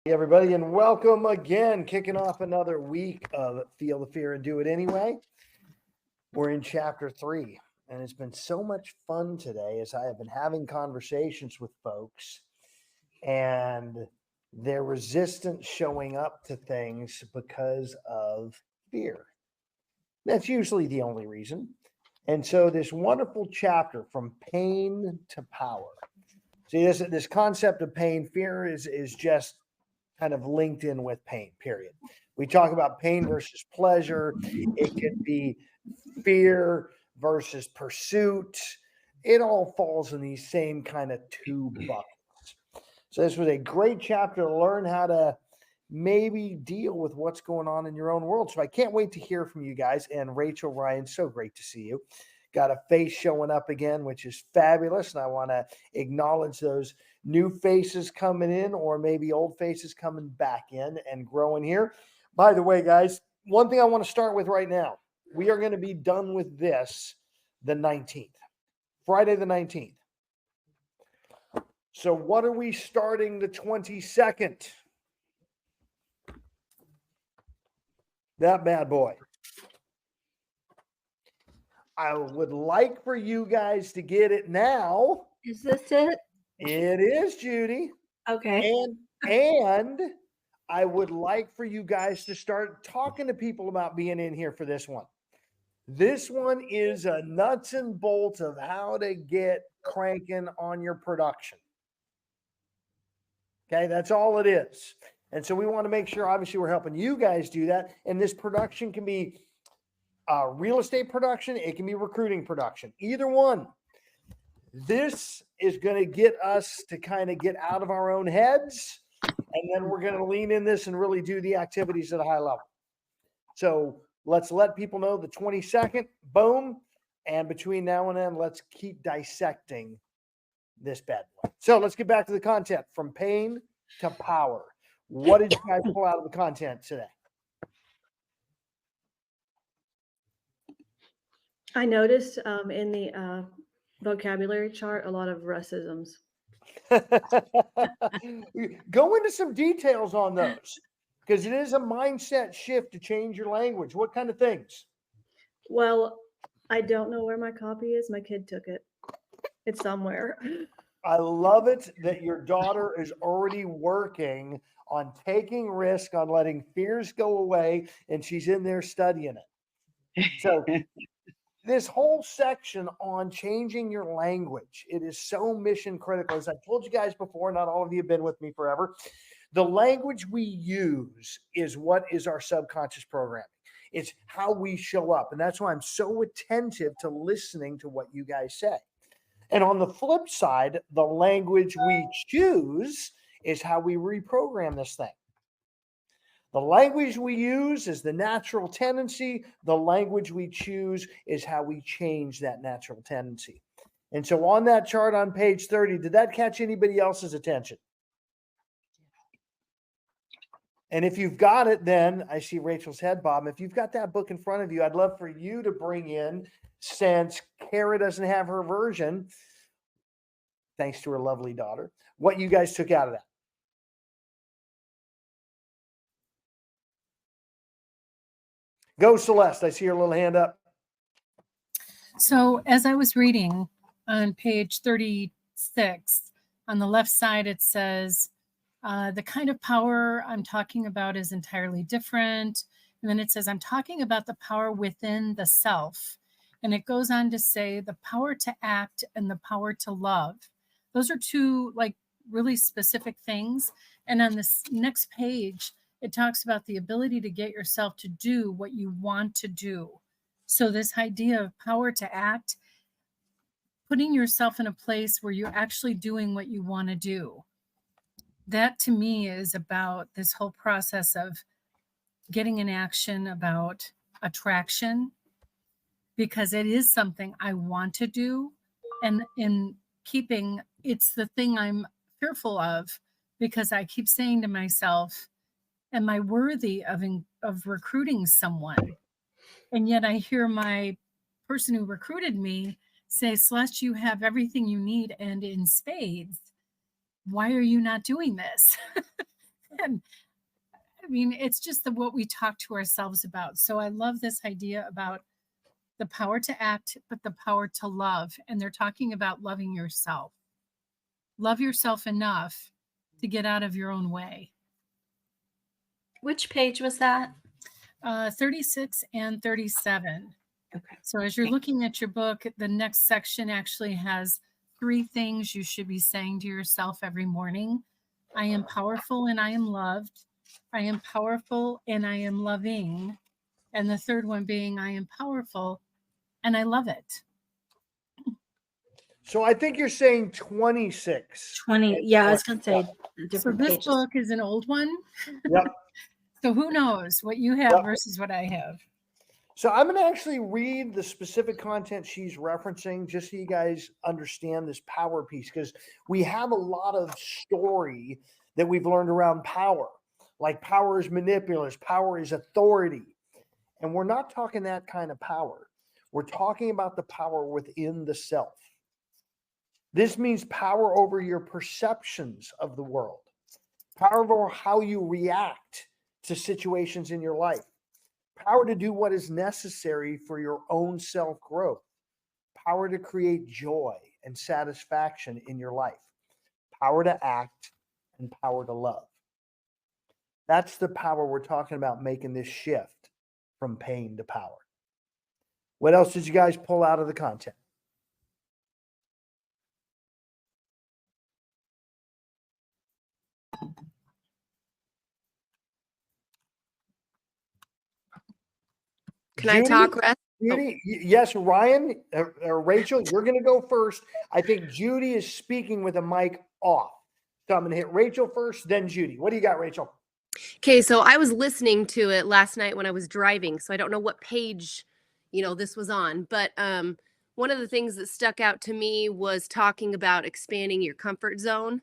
Everybody, and welcome again. Kicking off another week of Feel the Fear and Do It Anyway. We're in chapter 3, and it's been so much fun today as I have been having conversations with folks, and they're resistant showing up to things because of fear. That's usually the only reason. And so, this wonderful chapter, From Pain to Power. See, this concept of pain, fear is just kind of linked in with pain, period. We talk about pain versus pleasure. It could be fear versus pursuit. It all falls in these same kind of two buckets. So this was a great chapter to learn how to maybe deal with what's going on in your own world. So I can't wait to hear from you guys. And Rachel, Ryan, so great to see you. Got a face showing up again, which is fabulous. And I want to acknowledge those new faces coming in, or maybe old faces coming back in and growing here. By the way, guys, one thing I want to start with right now, we are going to be done with this the 19th, Friday the 19th. So what are we starting the 22nd? That bad boy. I would like for you guys to get it now. Is this it? It is, Judy. Okay. And I would like for you guys to start talking to people about being in here for this one. This one is a nuts and bolts of how to get cranking on your production. Okay, that's all it is. And so we want to make sure, obviously, we're helping you guys do that. And this production can be real estate production. It can be recruiting production. Either one. This is going to get us to kind of get out of our own heads. And then we're going to lean in this and really do the activities at a high level. So let's let people know the 22nd, boom. And between now and then, let's keep dissecting this bad boy. So let's get back to the content. From pain to power. What did you guys pull out of the content today? I noticed in the vocabulary chart a lot of Russisms. Go into some details on those, because it is a mindset shift to change your language. What kind of things? Well, I don't know where my copy is. My kid took it. It's somewhere. I love it that your daughter is already working on taking risk, on letting fears go away, and she's in there studying it. So this whole section on changing your language, it is so mission critical. As I told you guys before, not all of you have been with me forever. The language we use is what is our subconscious programming. It's how we show up. And that's why I'm so attentive to listening to what you guys say. And on the flip side, the language we choose is how we reprogram this thing. The language we use is the natural tendency. The language we choose is how we change that natural tendency. And so on that chart on page 30, did that catch anybody else's attention? And if you've got it, then I see Rachel's head bob. If you've got that book in front of you, I'd love for you to bring in, since Kara doesn't have her version, thanks to her lovely daughter, what you guys took out of that. Go, Celeste. I see your little hand up. So as I was reading on page 36, on the left side, it says, the kind of power I'm talking about is entirely different. And then it says, I'm talking about the power within the self. And it goes on to say the power to act and the power to love. Those are two really specific things. And on this next page, it talks about the ability to get yourself to do what you want to do. So this idea of power to act, putting yourself in a place where you're actually doing what you want to do. That to me is about this whole process of getting in action, about attraction, because it is something I want to do. And in keeping, it's the thing I'm fearful of, because I keep saying to myself, am I worthy of recruiting someone? And yet I hear my person who recruited me say, Celeste, you have everything you need and in spades. Why are you not doing this? And I mean, it's just what we talk to ourselves about. So I love this idea about the power to act, but the power to love. And they're talking about loving yourself. Love yourself enough to get out of your own way. Which page was that? 36 and 37. Okay. So as you're looking at your book, the next section actually has 3 things you should be saying to yourself every morning. I am powerful and I am loved. I am powerful and I am loving. And the third one being, I am powerful and I love it. So I think you're saying 26. 20. Yeah, I was going to say So different this pages. book is an old one. Yep. So who knows what you have versus what I have. So I'm going to actually read the specific content she's referencing just so you guys understand this power piece, because we have a lot of story that we've learned around power. Like power is manipulative, power is authority. And we're not talking that kind of power. We're talking about the power within the self. This means power over your perceptions of the world, power over how you react to situations in your life, power to do what is necessary for your own self-growth, power to create joy and satisfaction in your life, power to act, and power to love. That's the power we're talking about, making this shift from pain to power. What else did you guys pull out of the content? Can I talk, Russ? Judy, yes, Ryan or Rachel, you're going to go first. I think Judy is speaking with a mic off. So I'm going to hit Rachel first, then Judy. What do you got, Rachel? Okay, so I was listening to it last night when I was driving, so I don't know what page, this was on. But one of the things that stuck out to me was talking about expanding your comfort zone.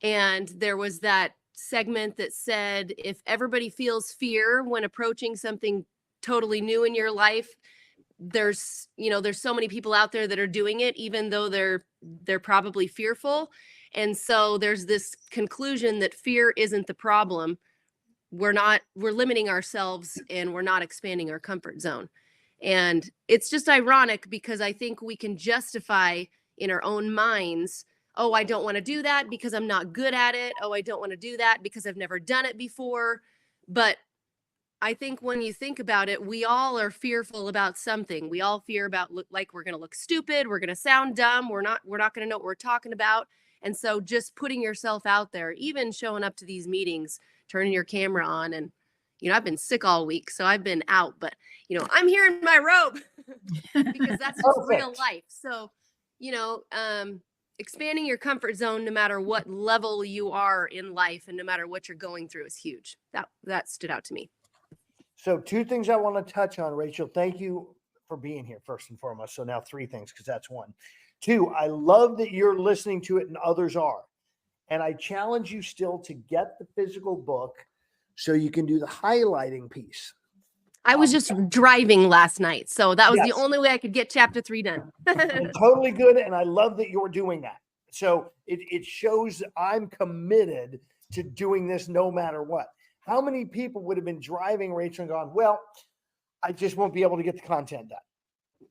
And there was that segment that said, if everybody feels fear when approaching something totally new in your life, there's so many people out there that are doing it, even though they're probably fearful. And so there's this conclusion that fear isn't the problem. We're limiting ourselves and we're not expanding our comfort zone. And it's just ironic because I think we can justify in our own minds, oh, I don't want to do that because I'm not good at it. Oh, I don't want to do that because I've never done it before. But I think when you think about it, we all are fearful about something. We all fear about like we're going to look stupid. We're going to sound dumb. We're not going to know what we're talking about. And so just putting yourself out there, even showing up to these meetings, turning your camera on. And, I've been sick all week, so I've been out, but, I'm here in my robe because that's just real life. So, expanding your comfort zone, no matter what level you are in life and no matter what you're going through, is huge. That stood out to me. So 2 things I want to touch on, Rachel. Thank you for being here first and foremost. So now 3 things, because that's 1. 2, I love that you're listening to it and others are. And I challenge you still to get the physical book so you can do the highlighting piece. I was just driving last night, so that was Yes. the only way I could get chapter 3 done. Totally good. And I love that you're doing that. So it shows I'm committed to doing this no matter what. How many people would have been driving, Rachel, and gone, well, I just won't be able to get the content done.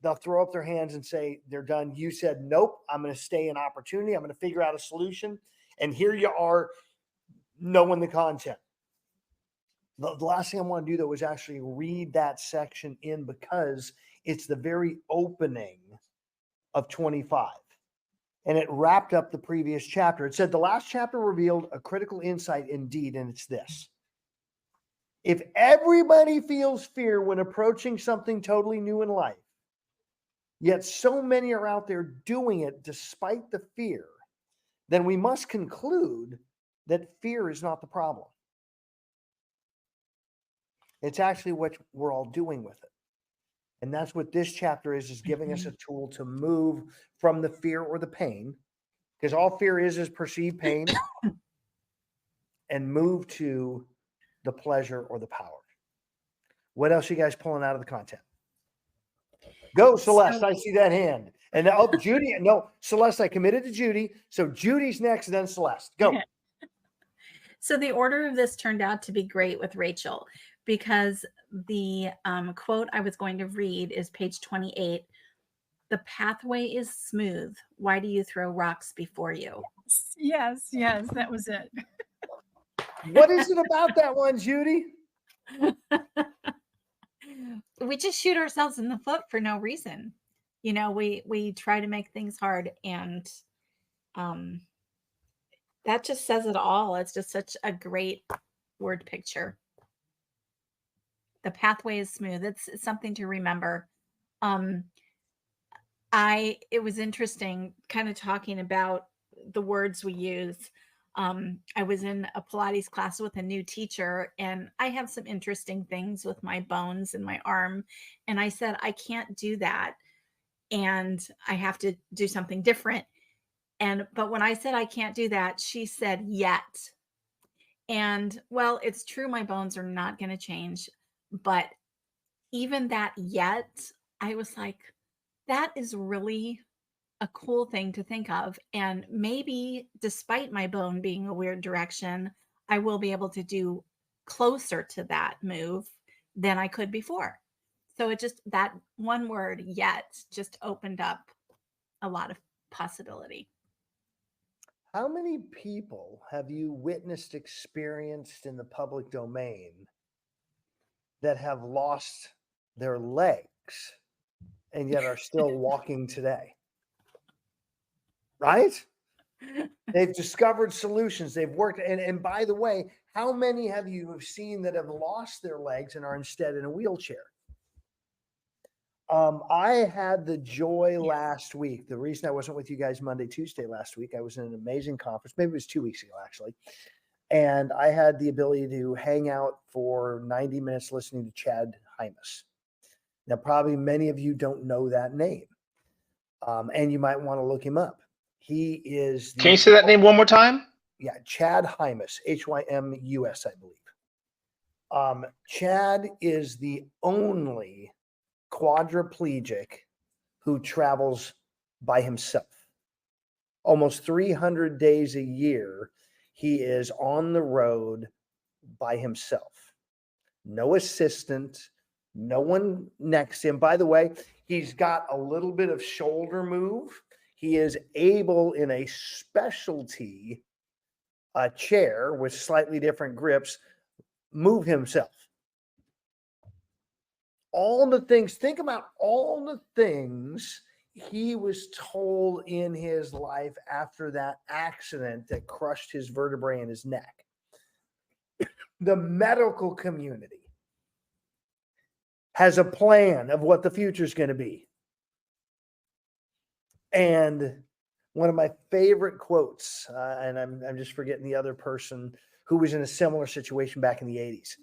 They'll throw up their hands and say they're done. You said, nope, I'm going to stay in opportunity. I'm going to figure out a solution. And here you are knowing the content. The last thing I want to do, though, is actually read that section in, because it's the very opening of 25. And it wrapped up the previous chapter. It said the last chapter revealed a critical insight indeed, and it's this. If everybody feels fear when approaching something totally new in life, yet so many are out there doing it despite the fear, then we must conclude that fear is not the problem. It's actually what we're all doing with it. And that's what this chapter is giving us a tool to move from the fear or the pain, because all fear is perceived pain, and move to the pleasure or the power. What else are you guys pulling out of the content? Go, Celeste. I see that hand. And now, Judy. No, Celeste, I committed to Judy. So Judy's next, then Celeste. Go. Okay. So the order of this turned out to be great with Rachel, because the quote I was going to read is page 28. The pathway is smooth. Why do you throw rocks before you? Yes, that was it. What is it about that one, Judy? We just shoot ourselves in the foot for no reason. You know, we try to make things hard, and that just says it all. It's just such a great word picture. The pathway is smooth. It's something to remember. It was interesting kind of talking about the words we use. I was in a Pilates class with a new teacher, and I have some interesting things with my bones and my arm. And I said, I can't do that. And I have to do something different. But when I said I can't do that, she said, yet. And well, it's true, my bones are not going to change. But even that yet, I was like, that is really a cool thing to think of. And maybe despite my bone being a weird direction, I will be able to do closer to that move than I could before. So it just, that one word, yet, just opened up a lot of possibility. How many people have you witnessed, experienced in the public domain that have lost their legs and yet are still walking today? Right? They've discovered solutions. They've worked. And by the way, how many have you seen that have lost their legs and are instead in a wheelchair? I had the joy last week. The reason I wasn't with you guys Monday, Tuesday last week, I was in an amazing conference. Maybe it was 2 weeks ago, actually. And I had the ability to hang out for 90 minutes listening to Chad Hymas. Now, probably many of you don't know that name. And you might want to look him up. He is. Can you say that name one more time? Yeah, Chad Hymas, Hymus, I believe. Chad is the only quadriplegic who travels by himself. Almost 300 days a year, he is on the road by himself. No assistant, no one next to him. By the way, he's got a little bit of shoulder move. He is able, in a specialty chair with slightly different grips, move himself. All the things, think about all the things he was told in his life after that accident that crushed his vertebrae in his neck. The medical community has a plan of what the future is going to be. And one of my favorite quotes, and I'm just forgetting the other person who was in a similar situation back in the 80s.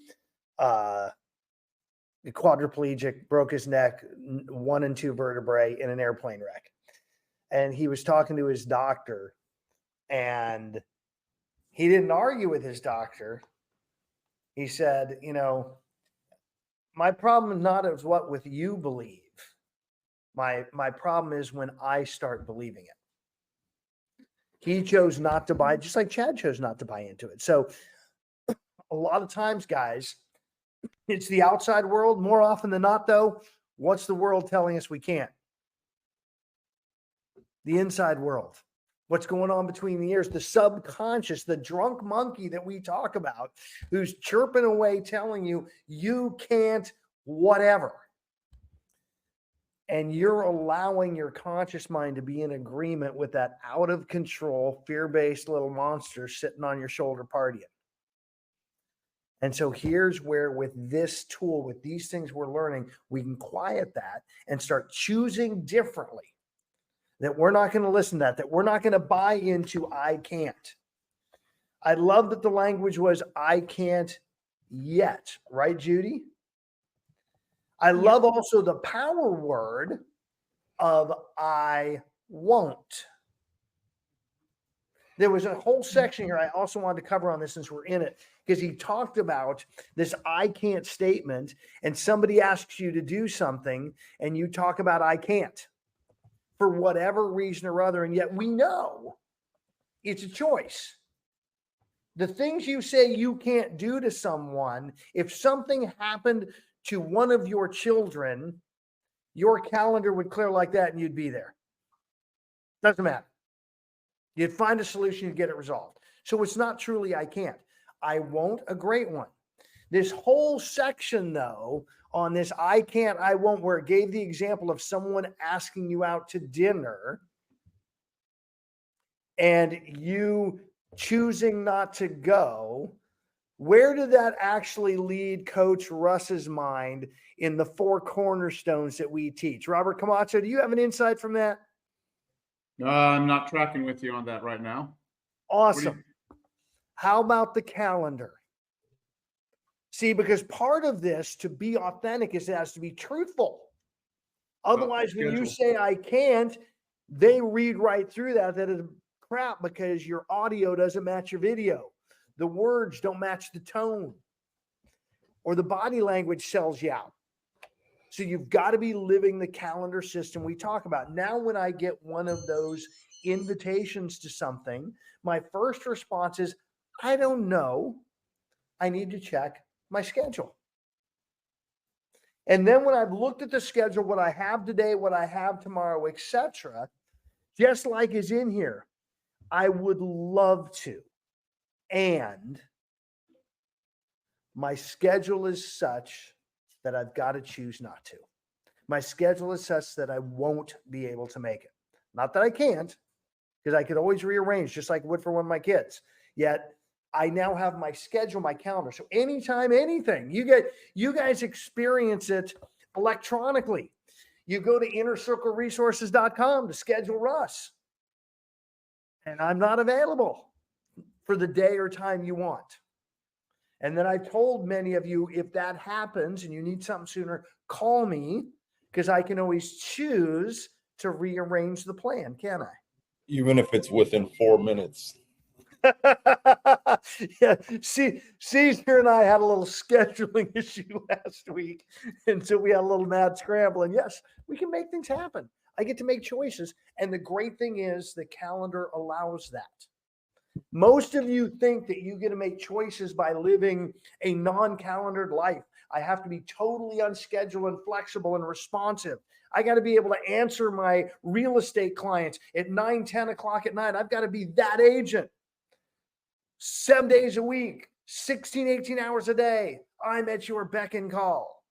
The quadriplegic, broke his neck, 1 and 2 vertebrae in an airplane wreck. And he was talking to his doctor, and he didn't argue with his doctor. He said, you know, my problem is not as what with you believe. My problem is when I start believing it. He chose not to buy, just like Chad chose not to buy into it. So a lot of times, guys, it's the outside world. More often than not, though, what's the world telling us we can't? The inside world. What's going on between the ears? The subconscious, the drunk monkey that we talk about, who's chirping away telling you, you can't whatever. And you're allowing your conscious mind to be in agreement with that out of control, fear-based little monster sitting on your shoulder partying. And so here's where, with this tool, with these things we're learning, we can quiet that and start choosing differently. That we're not going to listen to that we're not going to buy into I can't. I love that the language was I can't yet, right, Judy? I love also the power word of I won't. There was a whole section here I also wanted to cover on this since we're in it, because he talked about this I can't statement, and somebody asks you to do something and you talk about I can't for whatever reason or other. And yet we know it's a choice. The things you say you can't do to someone, if something happened to one of your children, your calendar would clear like that and you'd be there. Doesn't matter. You'd find a solution, you'd get it resolved. So it's not truly I can't. I won't, a great one. This whole section, though, on this I can't, I won't, where it gave the example of someone asking you out to dinner and you choosing not to go, where did that actually lead Coach Russ's mind in the 4 cornerstones that we teach? Robert Camacho, do you have an insight from that? I'm not tracking with you on that right now. Awesome. How about the calendar? See, because part of this to be authentic is it has to be truthful. Otherwise, when you say I can't, they read right through that is crap because your audio doesn't match your video. The words don't match the tone, or the body language sells you out. So you've got to be living the calendar system we talk about. Now, when I get one of those invitations to something, my first response is, I don't know. I need to check my schedule. And then when I've looked at the schedule, what I have today, what I have tomorrow, etc., just like is in here, I would love to. And my schedule is such that I've got to choose not to. My schedule is such that I won't be able to make it. Not that I can't, because I could always rearrange, just like I would for one of my kids. Yet I now have my schedule, my calendar. So anytime, anything, you guys experience it electronically. You go to innercircleresources.com to schedule Russ. And I'm not available for the day or time you want. And then I told many of you, if that happens and you need something sooner, call me, because I can always choose to rearrange the plan, can I? Even if it's within 4 minutes. Yeah, Caesar and I had a little scheduling issue last week, and so we had a little mad scramble. And yes, we can make things happen. I get to make choices, and the great thing is the calendar allows that. Most of you think that you get to make choices by living a non-calendared life. I have to be totally unscheduled and flexible and responsive. I got to be able to answer my real estate clients at 9, 10 o'clock at night. I've got to be that agent. 7 days a week, 16, 18 hours a day. I'm at your beck and call.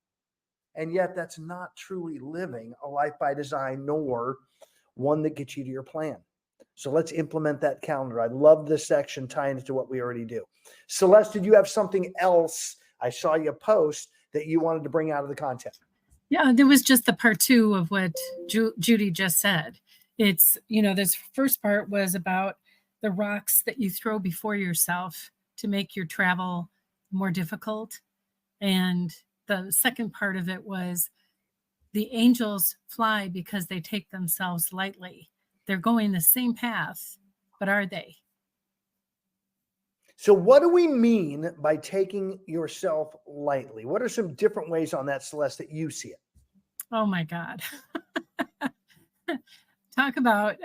And yet that's not truly living a life by design, nor one that gets you to your plan. So let's implement that calendar. I love this section tying into what we already do. Celeste, did you have something else? I saw you post that you wanted to bring out of the content. Yeah, there was just the part 2 of what Judy just said. It's, this first part was about the rocks that you throw before yourself to make your travel more difficult. And the second part of it was the angels fly because they take themselves lightly. They're going the same path, but are they? So what do we mean by taking yourself lightly? What are some different ways on that, Celeste, that you see it? Oh my God. Talk about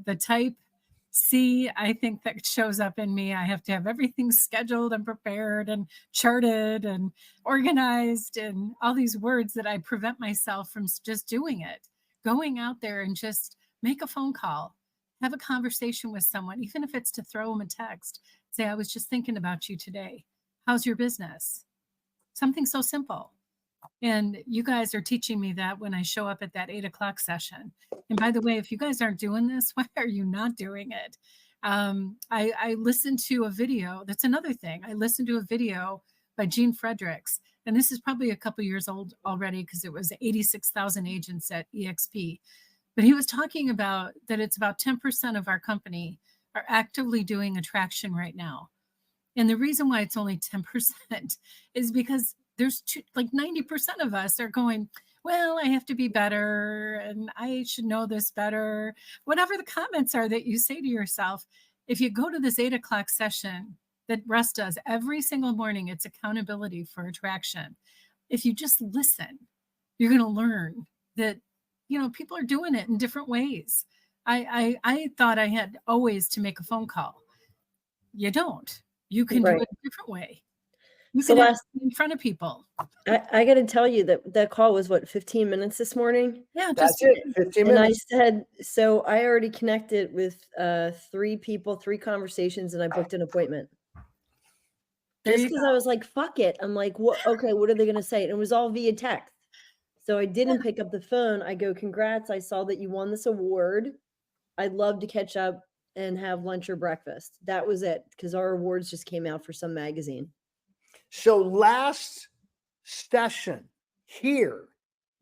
the type C, I think that shows up in me. I have to have everything scheduled and prepared and charted and organized and all these words that I prevent myself from just doing it. Going out there and just make a phone call, have a conversation with someone, even if it's to throw them a text. Say, I was just thinking about you today. How's your business? Something so simple. And you guys are teaching me that when I show up at that 8 o'clock session. And by the way, if you guys aren't doing this, why are you not doing it? I listened to a video. That's another thing. I listened to a video by Gene Fredericks. And this is probably a couple years old already because it was 86,000 agents at EXP. But he was talking about that it's about 10% of our company are actively doing attraction right now. And the reason why it's only 10% is because there's 90% of us are going, well, I have to be better and I should know this better. Whatever the comments are that you say to yourself, if you go to this 8 o'clock session that Russ does every single morning, it's accountability for attraction. If you just listen, you're going to learn that, people are doing it in different ways. I thought I had always to make a phone call. You don't. You can Right. do it a different way. You So can have it in front of people. I got to tell you that call was what, 15 minutes this morning? Yeah, That's just it. 15 And I minutes. said, so I already connected with 3 people, 3 conversations, and I booked an appointment. there Just you because go. I was like, fuck it. I'm like, what? Okay, what are they going to say? And it was all via text. So I didn't pick up the phone. I go, congrats. I saw that you won this award. I'd love to catch up and have lunch or breakfast. That was it, because our awards just came out for some magazine. So last session here,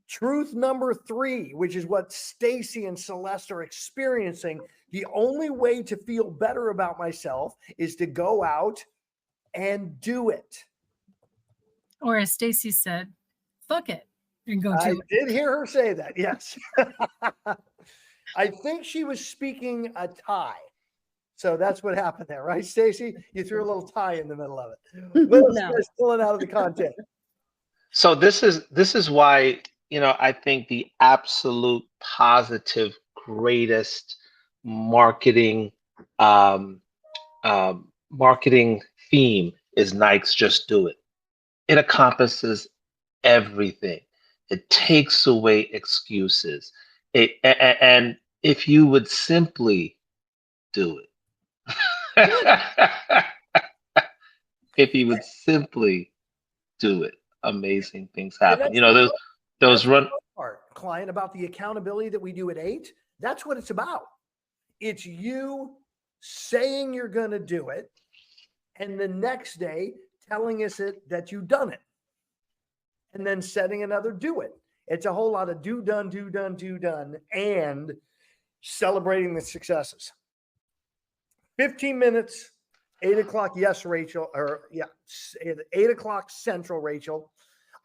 truth number 3, which is what Stacy and Celeste are experiencing. The only way to feel better about myself is to go out and do it. Or as Stacy said, fuck it and go I do it. did hear her say that. Yes. I think she was speaking a tie. So that's what happened there, right, Stacy? You threw a little tie in the middle of it. What else No. you guys pulling out of the content? So this is why, I think the absolute positive greatest marketing marketing theme is Nike's Just Do It. It encompasses everything. It takes away excuses. And if you would simply do it, if you would simply do it, amazing things And happen. that's Those that's run. the part, client, about the accountability that we do at 8. That's what it's about. It's you saying you're going to do it, and the next day telling us that you've done it, and then setting another do it. It's a whole lot of do done, and celebrating the successes. 15 minutes, 8 o'clock. Yes, Rachel, or yeah, 8 o'clock Central, Rachel.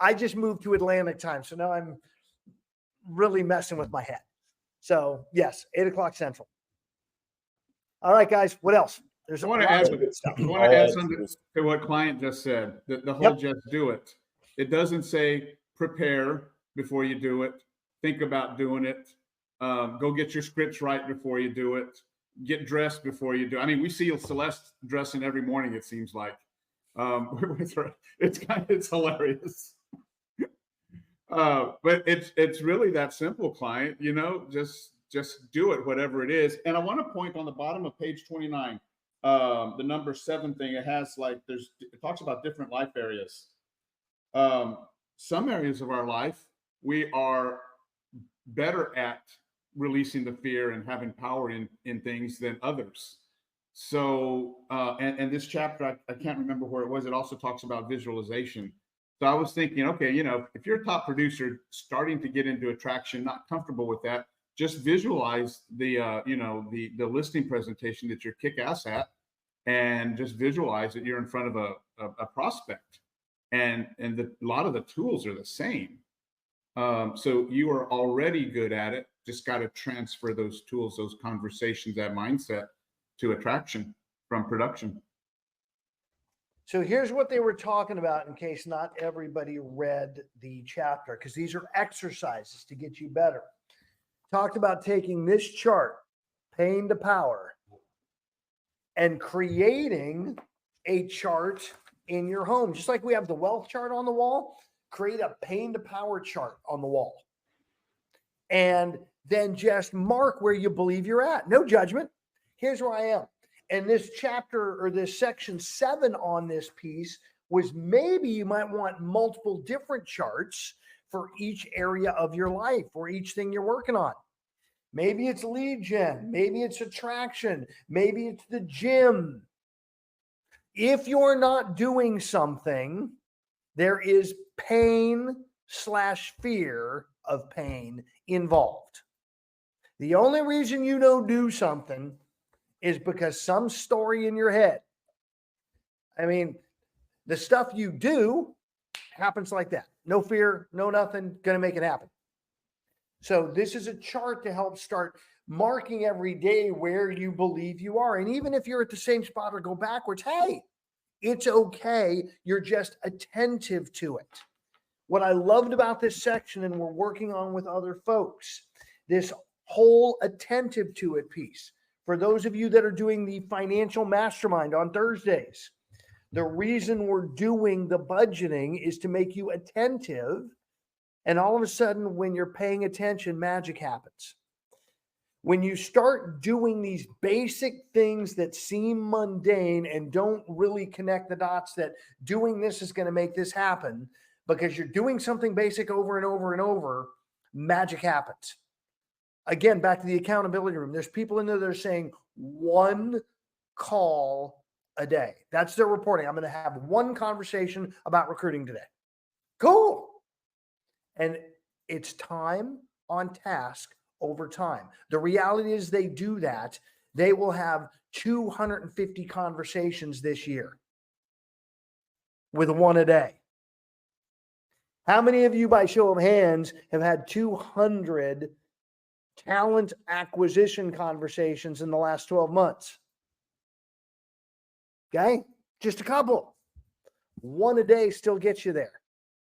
I just moved to Atlantic time, so now I'm really messing with my head. So yes, 8 o'clock Central. All right, guys. What else? There's I want to lots add, of good stuff. I want to add something to what client just said. The whole just do it. It doesn't say prepare before you do it. Think about doing it. Go get your scripts right before you do it. Get dressed before you do. I mean, we see Celeste dressing every morning. It seems like with her. It's hilarious. But it's really that simple, client. Just do it, whatever it is. And I want to point on the bottom of page 29, the number 7 thing. It has it talks about different life areas. Some areas of our life we are better at releasing the fear and having power in things than others. So and this chapter, I can't remember where it was. It also talks about visualization. So I was thinking, okay, if you're a top producer starting to get into attraction, not comfortable with that, just visualize the listing presentation that you're kick ass at, and just visualize that you're in front of a prospect, and a lot of the tools are the same. So you are already good at it. Just got to transfer those tools, those conversations, that mindset to attraction from production. So here's what they were talking about, in case not everybody read the chapter, because these are exercises to get you better. Talked about taking this chart, pain to power, and creating a chart in your home. Just like we have the wealth chart on the wall, create a pain to power chart on the wall. And then just mark where you believe you're at. No judgment. Here's where I am. And this chapter, or this section 7 on this piece, was maybe you might want multiple different charts for each area of your life or each thing you're working on. Maybe it's lead gen, maybe it's attraction, maybe it's the gym. If you're not doing something, there is pain/fear of pain involved. The only reason you don't do something is because some story in your head. I mean, the stuff you do happens like that. No fear, no nothing, gonna make it happen. So this is a chart to help start marking every day where you believe you are. And even if you're at the same spot or go backwards, hey, it's okay. You're just attentive to it. What I loved about this section, and we're working on with other folks, this whole attentive to it piece. For those of you that are doing the financial mastermind on Thursdays, The reason we're doing the budgeting is to make you attentive. And all of a sudden, when you're paying attention, magic happens. When you start doing these basic things that seem mundane and don't really connect the dots that doing this is going to make this happen, because you're doing something basic over and over and over, magic happens. Again, back to the accountability room. There's people in there that are saying 1 call a day. That's their reporting. I'm going to have 1 conversation about recruiting today. Cool. And it's time on task over time. The reality is they do that. They will have 250 conversations this year with 1 a day. How many of you, by show of hands, have had 200 talent acquisition conversations in the last 12 months? Okay, just a couple. 1 a day still gets you there.